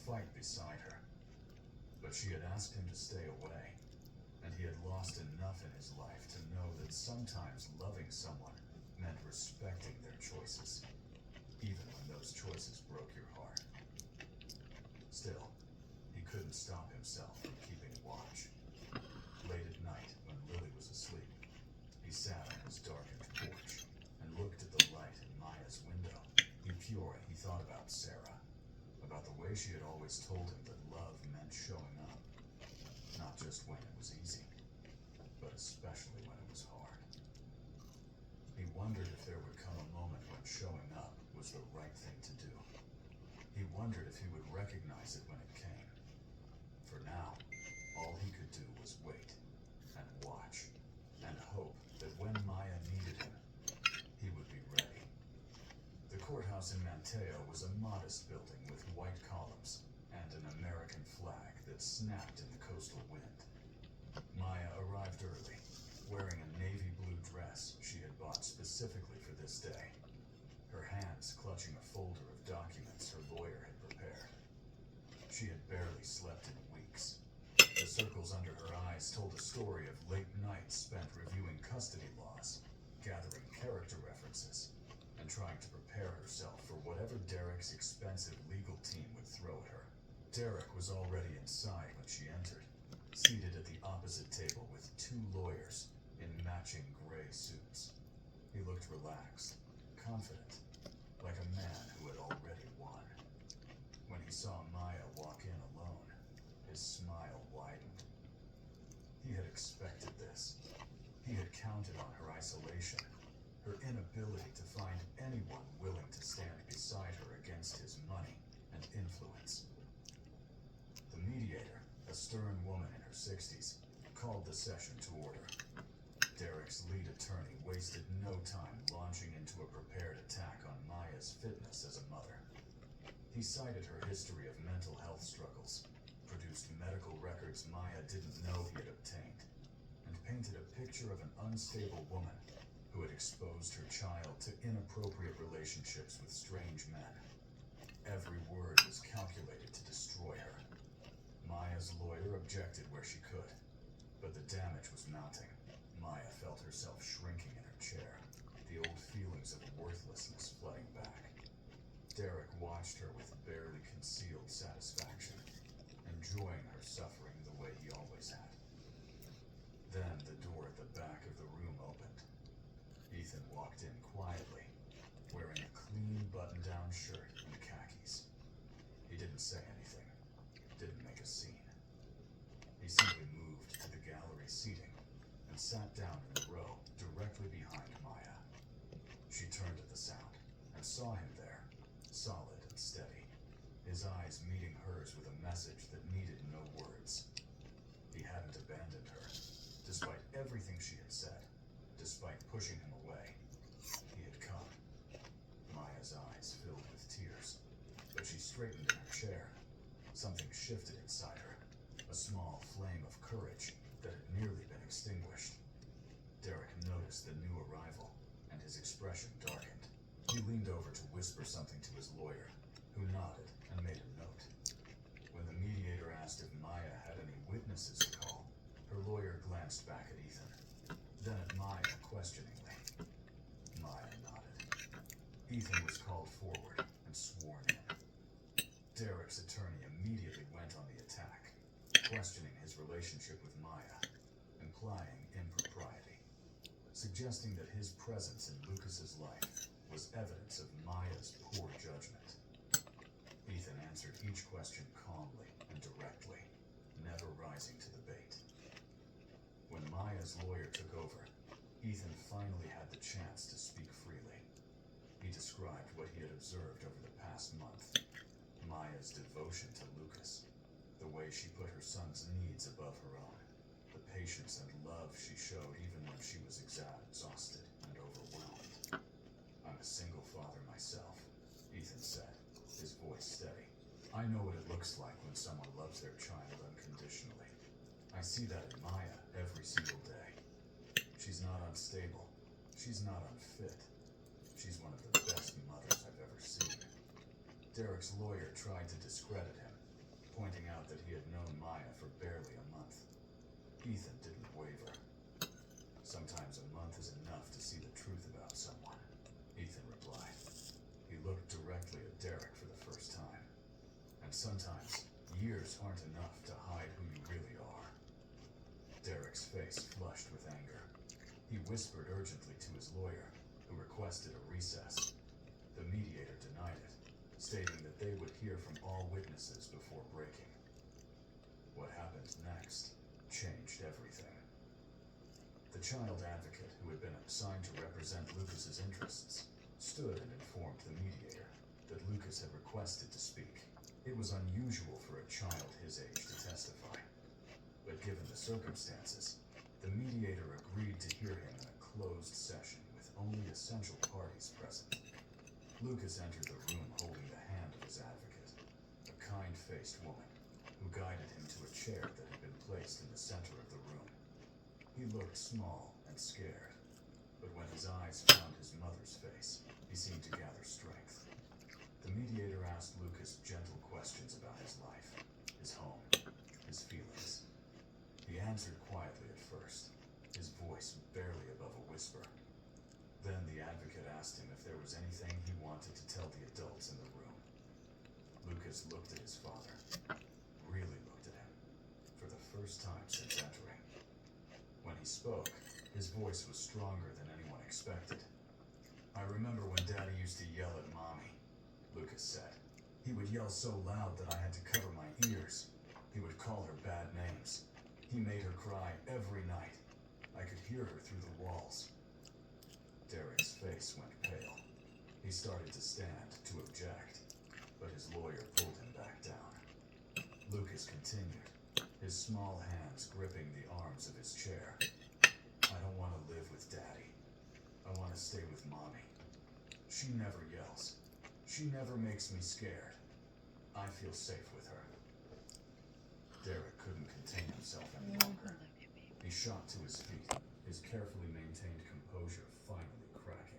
fight beside her. But she had asked him to stay away, and he had lost enough in his life to know that sometimes loving someone meant respecting their choices, even when those choices broke your heart. Still, he couldn't stop himself from keeping watch. Late at night, when Lily was asleep, he sat on his darkened porch and looked at the light in Maya's window. He thought about Sarah, about the way she had always told him that love meant showing up, not just when it was easy, but especially when it was hard. He wondered if there would come a moment when showing up was the right thing to do. He wondered if he would recognize it when it came. For now, all he could do was wait and watch and hope that when Maya needed him, he would be ready. The courthouse in Manteo was a modest building with white columns and an American flag that snapped in the coastal wind. Maya arrived early, wearing a navy blue dress she had bought specifically for this day, her hands clutching a folder of documents her lawyer had prepared. She had barely slept in weeks. The circles under her eyes told a story of late nights spent reviewing custody laws, gathering character references, and trying to prepare herself for whatever Derek's expensive legal team would throw at her. Derek was already inside when she entered, seated at the opposite table with two lawyers in matching gray suits. He looked relaxed, confident, like a man who had already won. When he saw Maya walk in alone, his smile widened. He had expected this. He had counted on her isolation, her inability to find anyone willing to stand beside her against his money and influence. The mediator, a stern woman in her 60s, called the session to order. Derek's lead attorney wasted no time launching into a prepared attack on Maya's fitness as a mother. He cited her history of mental health struggles, produced medical records Maya didn't know he had obtained, and painted a picture of an unstable woman who had exposed her child to inappropriate relationships with strange men. Every word was calculated to destroy her. Maya's lawyer objected where she could, but the damage was mounting. Maya felt herself shrinking in her chair, the old feelings of worthlessness flooding back. Derek watched her with barely concealed satisfaction, enjoying her suffering the way he always had. Then the door at the back of the room opened. Ethan walked in quietly, wearing a clean button-down shirt and khakis. He didn't say anything, didn't make a scene. He simply moved to the gallery seating and sat down in the row directly behind Maya. She turned at the sound and saw him there, solid and steady, his eyes meeting hers with a message that needed no words. He hadn't abandoned her, despite everything she had said, despite pushing him away. He had come. Maya's eyes filled with tears, but she straightened in her chair. Something shifted inside her, a small flame of courage that had nearly been extinguished. Derek noticed the new arrival, and his expression darkened. He leaned over to whisper something to his lawyer, who nodded and made a note. When the mediator asked if Maya had any witnesses to call, her lawyer glanced back at Ethan, then at Maya questioningly. Maya nodded. Ethan was called forward and sworn in. Derek's attorney immediately went on the attack, questioning his relationship with Maya, implying impropriety, suggesting that his presence in Lucas's life was evidence of Maya's poor judgment. Ethan answered each question calmly and directly, never rising to the bait. When Maya's lawyer took over, Ethan finally had the chance to speak freely. He described what he had observed over the past month. Maya's devotion to Lucas, the way she put her son's needs above her own, the patience and love she showed even when she was exhausted and overwhelmed. I'm a single father myself, Ethan said, his voice steady. I know what it looks like when someone loves their child unconditionally. I see that in Maya every single day. She's not unstable. She's not unfit. She's one of the best mothers I've ever seen. Derek's lawyer tried to discredit him, out that he had known Maya for barely a month. Ethan didn't waver. Sometimes a month is enough to see the truth about someone, Ethan replied. He looked directly at Derek for the first time. And sometimes, years aren't enough to hide who you really are. Derek's face flushed with anger. He whispered urgently to his lawyer, who requested a recess. The mediator denied it, stating that they would hear from all witnesses before breaking. What happened next changed everything. The child advocate who had been assigned to represent Lucas's interests stood and informed the mediator that Lucas had requested to speak. It was unusual for a child his age to testify, but given the circumstances, the mediator agreed to hear him in a closed session with only essential parties present. Lucas entered the room holding the hand of his advocate, a kind-faced woman who guided him to a chair that had been placed in the center of the room. He looked small and scared, but when his eyes found his mother's face, he seemed to gather strength. The mediator asked Lucas gentle questions about his life, his home, his feelings. He answered quietly at first, his voice barely above a whisper. Then the advocate asked him if there was anything he wanted to tell the adults in the room. Lucas looked at his father, really looked at him, for the first time since entering. When he spoke, his voice was stronger than anyone expected. I remember when Daddy used to yell at Mommy, Lucas said. He would yell so loud that I had to cover my ears. He would call her bad names. He made her cry every night. I could hear her through the walls. Derek's face went pale. He started to stand to object, but his lawyer pulled him back down. Lucas continued, his small hands gripping the arms of his chair. I don't want to live with Daddy. I want to stay with Mommy. She never yells. She never makes me scared. I feel safe with her. Derek couldn't contain himself any longer. He shot to his feet, his carefully maintained composure finally cracking.